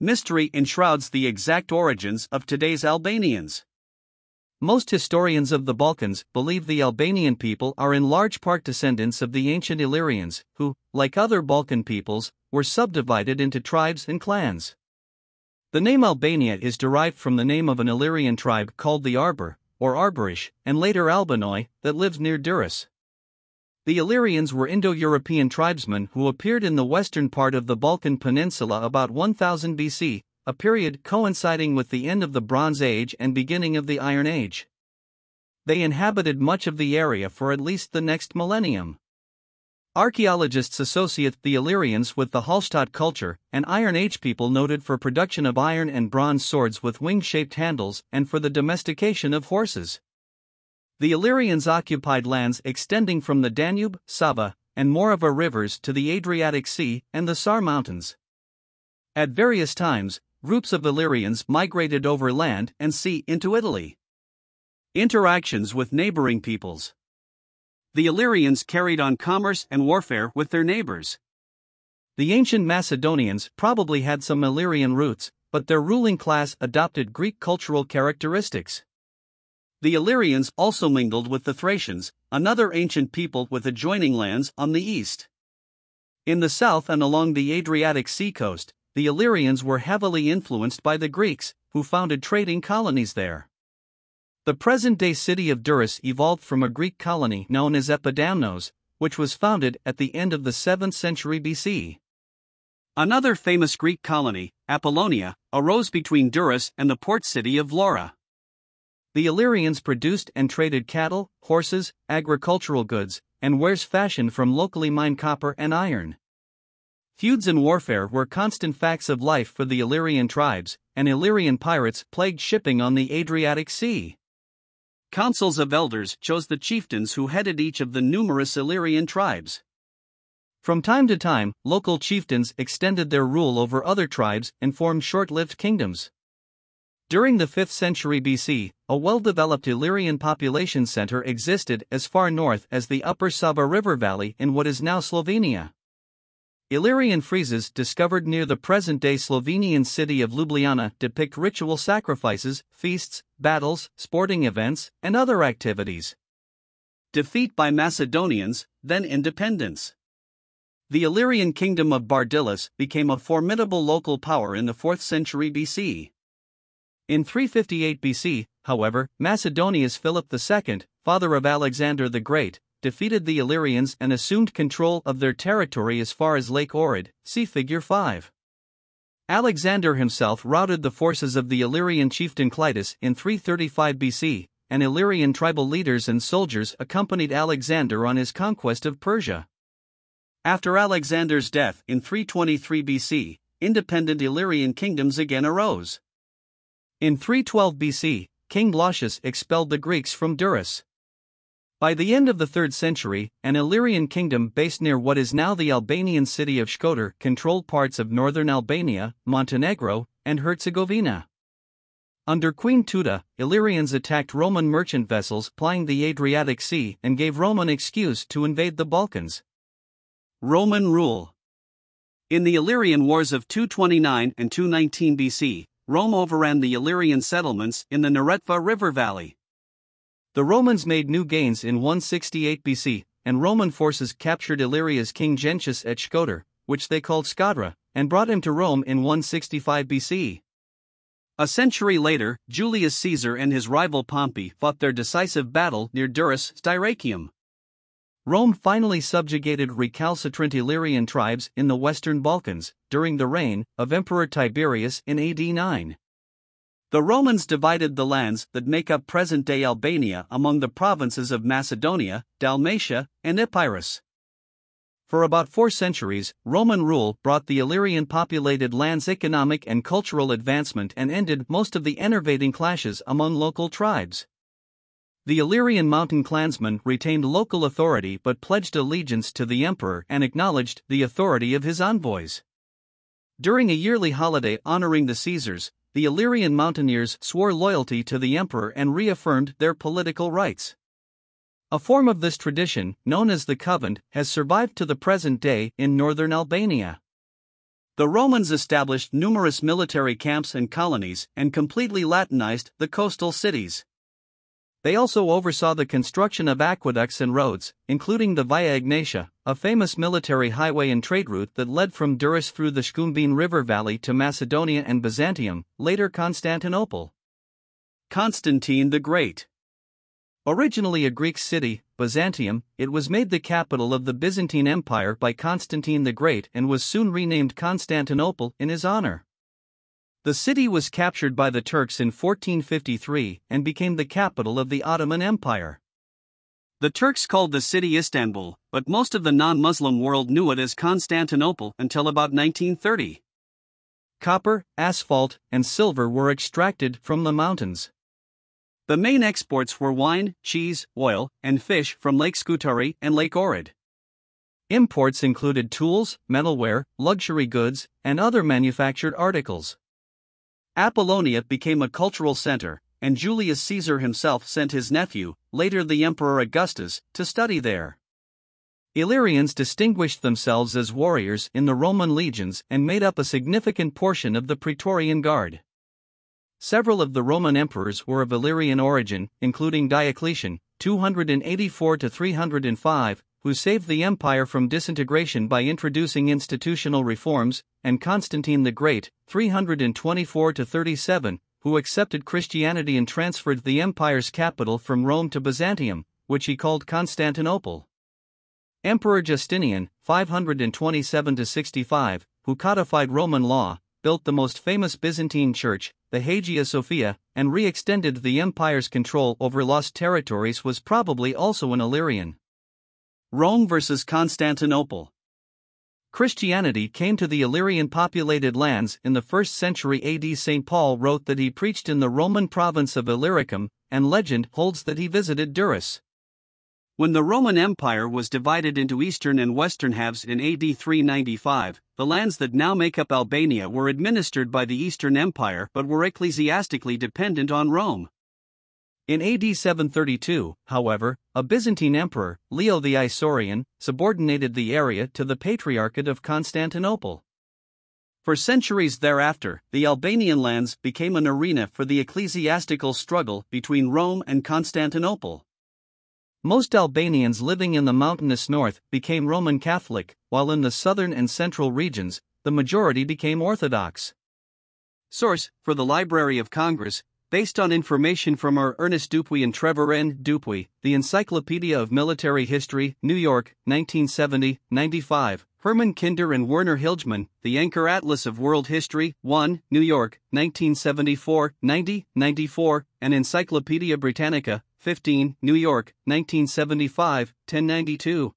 mystery enshrouds the exact origins of today's Albanians. Most historians of the Balkans believe the Albanian people are in large part descendants of the ancient Illyrians, who, like other Balkan peoples, were subdivided into tribes and clans. The name Albania is derived from the name of an Illyrian tribe called the Arber, or Arborish, and later Albanoi, that lived near Durrës. The Illyrians were Indo-European tribesmen who appeared in the western part of the Balkan Peninsula about 1000 BC, a period coinciding with the end of the Bronze Age and beginning of the Iron Age. They inhabited much of the area for at least the next millennium. Archaeologists associate the Illyrians with the Hallstatt culture, an Iron Age people noted for production of iron and bronze swords with wing-shaped handles and for the domestication of horses. The Illyrians occupied lands extending from the Danube, Sava, and Morava rivers to the Adriatic Sea and the Sar Mountains. At various times, groups of Illyrians migrated over land and sea into Italy. Interactions with neighboring peoples. The Illyrians carried on commerce and warfare with their neighbors. The ancient Macedonians probably had some Illyrian roots, but their ruling class adopted Greek cultural characteristics. The Illyrians also mingled with the Thracians, another ancient people with adjoining lands on the east. In the south and along the Adriatic Sea coast, the Illyrians were heavily influenced by the Greeks, who founded trading colonies there. The present-day city of Durrës evolved from a Greek colony known as Epidamnos, which was founded at the end of the 7th century BC. Another famous Greek colony, Apollonia, arose between Durrës and the port city of Vlora. The Illyrians produced and traded cattle, horses, agricultural goods, and wares fashioned from locally mined copper and iron. Feuds and warfare were constant facts of life for the Illyrian tribes, and Illyrian pirates plagued shipping on the Adriatic Sea. Councils of elders chose the chieftains who headed each of the numerous Illyrian tribes. From time to time, local chieftains extended their rule over other tribes and formed short-lived kingdoms. During the 5th century BC, a well-developed Illyrian population center existed as far north as the upper Sava River Valley in what is now Slovenia. Illyrian friezes discovered near the present-day Slovenian city of Ljubljana depict ritual sacrifices, feasts, battles, sporting events, and other activities. Defeat by Macedonians, then independence. The Illyrian kingdom of Bardyllis became a formidable local power in the 4th century BC. In 358 BC, however, Macedonia's Philip II, father of Alexander the Great, defeated the Illyrians and assumed control of their territory as far as Lake Ohrid, see Figure 5. Alexander himself routed the forces of the Illyrian chieftain Clitus in 335 BC, and Illyrian tribal leaders and soldiers accompanied Alexander on his conquest of Persia. After Alexander's death in 323 BC, independent Illyrian kingdoms again arose. In 312 BC, King Glaucius expelled the Greeks from Durrës. By the end of the 3rd century, an Illyrian kingdom based near what is now the Albanian city of Shkodër controlled parts of northern Albania, Montenegro, and Herzegovina. Under Queen Tuda, Illyrians attacked Roman merchant vessels plying the Adriatic Sea and gave Rome an excuse to invade the Balkans. Roman rule. In the Illyrian Wars of 229 and 219 BC, Rome overran the Illyrian settlements in the Neretva River Valley. The Romans made new gains in 168 BC, and Roman forces captured Illyria's king Gentius at Shkodër, which they called Skadra, and brought him to Rome in 165 BC. A century later, Julius Caesar and his rival Pompey fought their decisive battle near Durrës Styracium. Rome finally subjugated recalcitrant Illyrian tribes in the Western Balkans, during the reign of Emperor Tiberius in AD 9. The Romans divided the lands that make up present-day Albania among the provinces of Macedonia, Dalmatia, and Epirus. For about 4 centuries, Roman rule brought the Illyrian populated lands economic and cultural advancement and ended most of the enervating clashes among local tribes. The Illyrian mountain clansmen retained local authority but pledged allegiance to the emperor and acknowledged the authority of his envoys. During a yearly holiday honoring the Caesars, the Illyrian mountaineers swore loyalty to the emperor and reaffirmed their political rights. A form of this tradition, known as the Covenant, has survived to the present day in northern Albania. The Romans established numerous military camps and colonies and completely Latinized the coastal cities. They also oversaw the construction of aqueducts and roads, including the Via Egnatia, a famous military highway and trade route that led from Durrës through the Shkumbin River Valley to Macedonia and Byzantium, later Constantinople. Constantine the Great. Originally a Greek city, Byzantium, it was made the capital of the Byzantine Empire by Constantine the Great and was soon renamed Constantinople in his honor. The city was captured by the Turks in 1453 and became the capital of the Ottoman Empire. The Turks called the city Istanbul, but most of the non-Muslim world knew it as Constantinople until about 1930. Copper, asphalt, and silver were extracted from the mountains. The main exports were wine, cheese, oil, and fish from Lake Scutari and Lake Ohrid. Imports included tools, metalware, luxury goods, and other manufactured articles. Apollonia became a cultural center, and Julius Caesar himself sent his nephew, later the Emperor Augustus, to study there. Illyrians distinguished themselves as warriors in the Roman legions and made up a significant portion of the Praetorian Guard. Several of the Roman emperors were of Illyrian origin, including Diocletian, 284 to 305, who saved the empire from disintegration by introducing institutional reforms, and Constantine the Great, 324 to 37, who accepted Christianity and transferred the empire's capital from Rome to Byzantium, which he called Constantinople. Emperor Justinian, 527 to 65, who codified Roman law, built the most famous Byzantine church, the Hagia Sophia, and re-extended the empire's control over lost territories, was probably also an Illyrian. Rome versus Constantinople. Christianity came to the Illyrian-populated lands in the 1st century AD. St. Paul wrote that he preached in the Roman province of Illyricum, and legend holds that he visited Durrës. When the Roman Empire was divided into eastern and western halves in AD 395, the lands that now make up Albania were administered by the Eastern Empire but were ecclesiastically dependent on Rome. In AD 732, however, a Byzantine emperor, Leo the Isaurian, subordinated the area to the Patriarchate of Constantinople. For centuries thereafter, the Albanian lands became an arena for the ecclesiastical struggle between Rome and Constantinople. Most Albanians living in the mountainous north became Roman Catholic, while in the southern and central regions, the majority became Orthodox. Source: for the Library of Congress, based on information from R. Ernest Dupuy and Trevor N. Dupuy, The Encyclopedia of Military History, New York, 1970, 95, Herman Kinder and Werner Hilgman, The Anchor Atlas of World History, 1, New York, 1974, 90, 94, and Encyclopedia Britannica, 15, New York, 1975, 1092.